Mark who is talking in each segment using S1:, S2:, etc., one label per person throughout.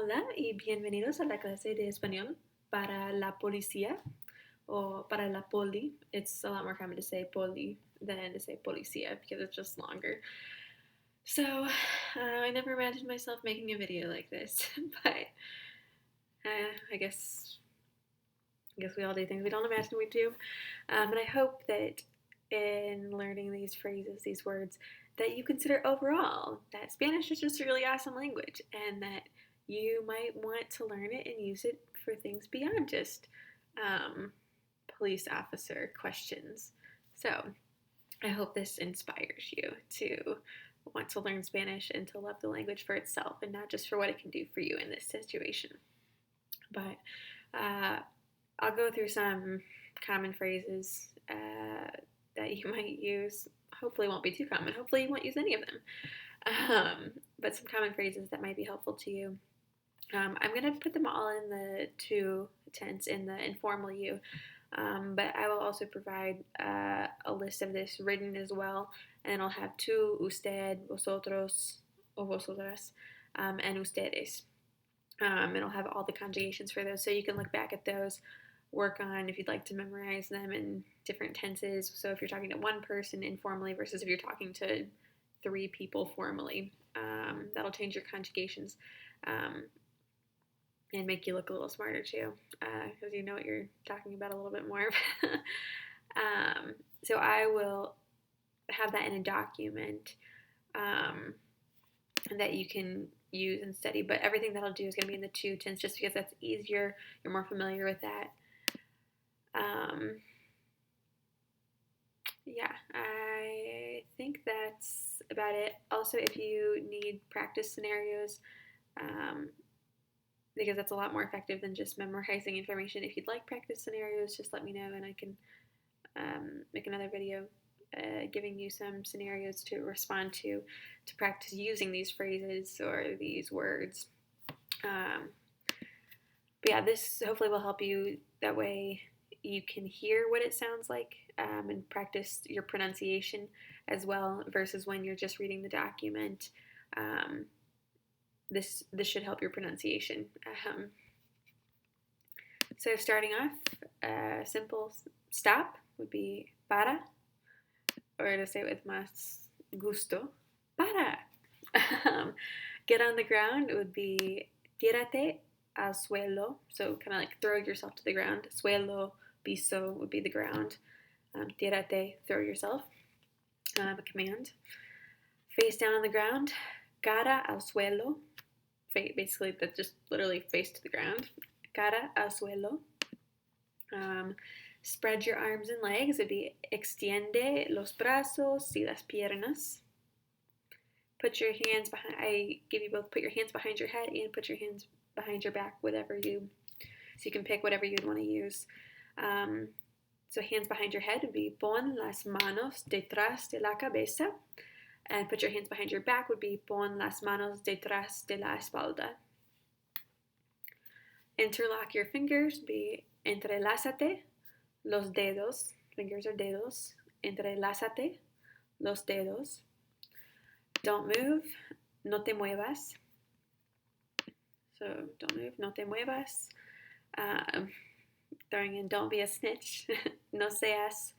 S1: Hola y bienvenidos a la clase de español para la policía or para la poli. It's a lot more common to say poli than to say policía because it's just longer. So I never imagined myself making a video like this, but I guess we all do things we don't imagine we do. And I hope that in learning these phrases, these words, that you consider overall that Spanish is just a really awesome language and that you might want to learn it and use it for things beyond just police officer questions. So I hope this inspires you to want to learn Spanish and to love the language for itself and not just for what it can do for you in this situation. But I'll go through some common phrases that you might use. Hopefully, it won't be too common. Hopefully, you won't use any of them. But some common phrases that might be helpful to you. I'm going to put them all in the to tense in the informal you. But I will also provide a list of this written as well. And I'll have tú, usted, vosotros, o vosotras, and ustedes. It'll have all the conjugations for those, so you can look back at those, work on if you'd like to memorize them in different tenses. So if you're talking to one person informally versus if you're talking to 3 people formally, that'll change your conjugations and make you look a little smarter too, because you know what you're talking about a little bit more. So I will have that in a document that you can use and study, but everything that I'll do is going to be in the to tense just because that's easier. You're more familiar with that. Yeah, I think that's about it. Also, if you need practice scenarios, because that's a lot more effective than just memorizing information. If you'd like practice scenarios, just let me know and I can make another video giving you some scenarios to respond to practice using these phrases or these words. But yeah, this hopefully will help you. That way you can hear what it sounds like and practice your pronunciation as well versus when you're just reading the document. This should help your pronunciation. So starting off, simple stop would be para, or to say it with más gusto, para. Get on the ground would be tírate al suelo, so kind of like throw yourself to the ground. Suelo, piso would be the ground. Tírate, throw yourself. A command. Face down on the ground, cara al suelo. Basically, that's just literally face to the ground. Cara al suelo. Spread your arms and legs. It'd be extiende los brazos y las piernas. Put your hands behind. I give you both. Put your hands behind your head and put your hands behind your back. So you can pick whatever you'd want to use. So hands behind your head would be pon las manos detrás de la cabeza. And put your hands behind your back would be pon las manos detrás de la espalda. Interlock your fingers would be entrelázate los dedos. Fingers are dedos. Entrelázate los dedos. Don't move. No te muevas. So don't move. No te muevas. Throwing in don't be a snitch. No seas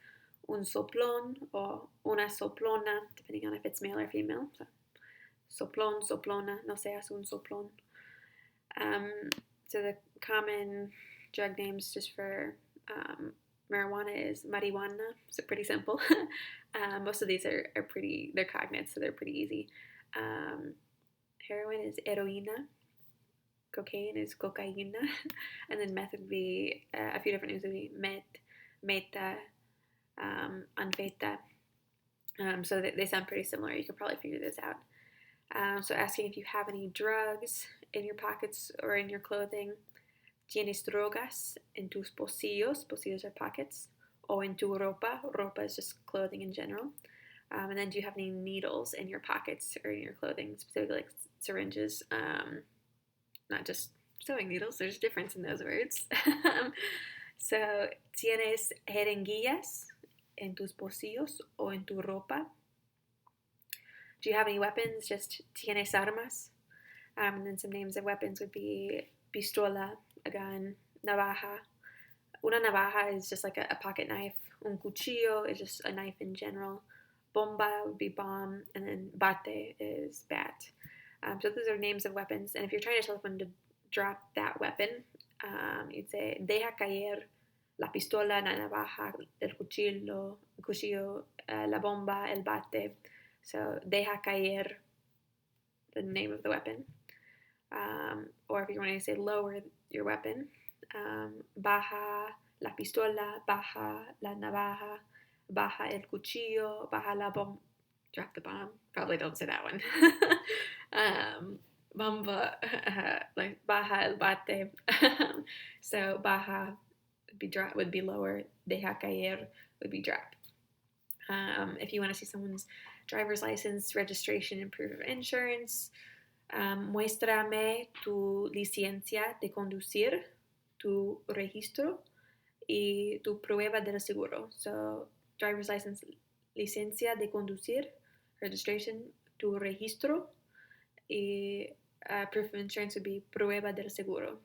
S1: un soplón o una soplona, depending on if it's male or female. So, soplón, soplona, no seas un soplón. So the common drug names just for marijuana is marijuana, so pretty simple. Most of these are pretty, they're cognates, so they're pretty easy. Heroin is heroína. Cocaine is cocaína. And then meth would be a few different names. Would be meta, anfeta. So they sound pretty similar. You could probably figure this out. So asking if you have any drugs in your pockets or in your clothing. ¿Tienes drogas en tus bolsillos? Bolsillos are pockets. O en tu ropa. Ropa is just clothing in general. And then do you have any needles in your pockets or in your clothing, specifically like syringes? Not just sewing needles. There's a difference in those words. So, ¿tienes jeringuillas en tus bolsillos o en tu ropa? Do you have any weapons? Just ¿tienes armas? And then some names of weapons would be pistola, a gun, navaja. Una navaja is just like a pocket knife. Un cuchillo is just a knife in general. Bomba would be bomb, and then bate is bat. So those are names of weapons. And if you're trying to tell someone to drop that weapon, you'd say deja caer la pistola, la navaja, cuchillo, la bomba, el bate. So deja caer, the name of the weapon. Or if you want to say lower your weapon, baja la pistola, baja la navaja, baja el cuchillo, baja la bomba. Drop the bomb. Probably don't say that one. Bomba, like baja el bate. So baja would be lower. Deja caer would be drop. If you want to see someone's driver's license, registration, and proof of insurance, muéstrame tu licencia de conducir, tu registro y tu prueba del seguro. So, driver's license, licencia de conducir, registration, tu registro, y proof of insurance would be prueba del seguro.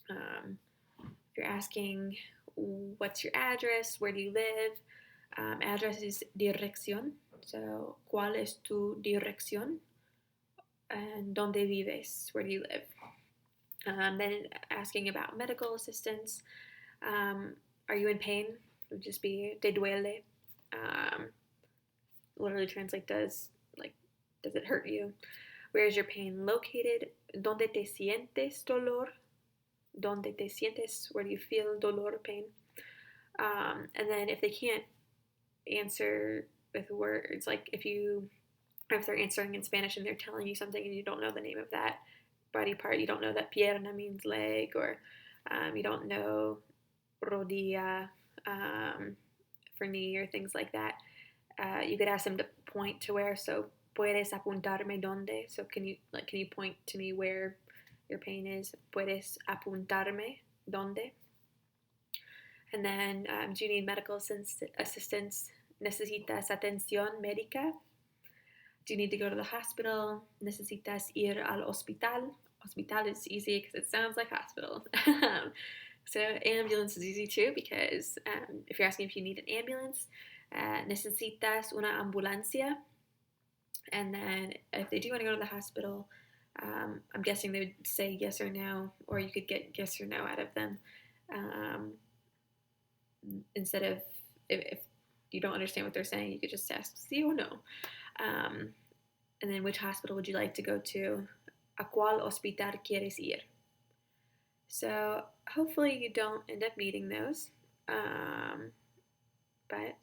S1: If you're asking what's your address, where do you live, address is dirección. So, ¿cuál es tu dirección? And donde vives, where do you live? Then asking about medical assistance. Are you in pain? It would just be te duele. Literally translate does it hurt you? Where is your pain located? Donde te sientes dolor? Donde te sientes? Where do you feel dolor, pain? And then if they can't answer with words, like if they're answering in Spanish and they're telling you something and you don't know the name of that body part, you don't know that pierna means leg, or you don't know rodilla for knee or things like that, you could ask them to point to where. So puedes apuntarme donde? So can you point to me where your pain is? Puedes apuntarme donde? And then do you need medical assistance? ¿Necesitas atención médica? Do you need to go to the hospital? ¿Necesitas ir al hospital? Hospital is easy because it sounds like hospital. So ambulance is easy too, because if you're asking if you need an ambulance, necesitas una ambulancia. And then if they do want to go to the hospital, I'm guessing they would say yes or no, or you could get yes or no out of them. Instead of, if you don't understand what they're saying, you could just ask sí or no. And then which hospital would you like to go to? ¿A cuál hospital quieres ir? So hopefully you don't end up needing those. But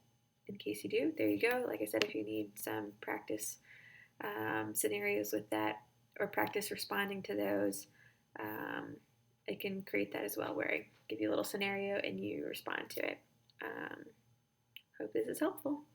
S1: in case you do, there you go. Like I said, if you need some practice scenarios with that, or practice responding to those, I can create that as well, where I give you a little scenario and you respond to it. Hope this is helpful.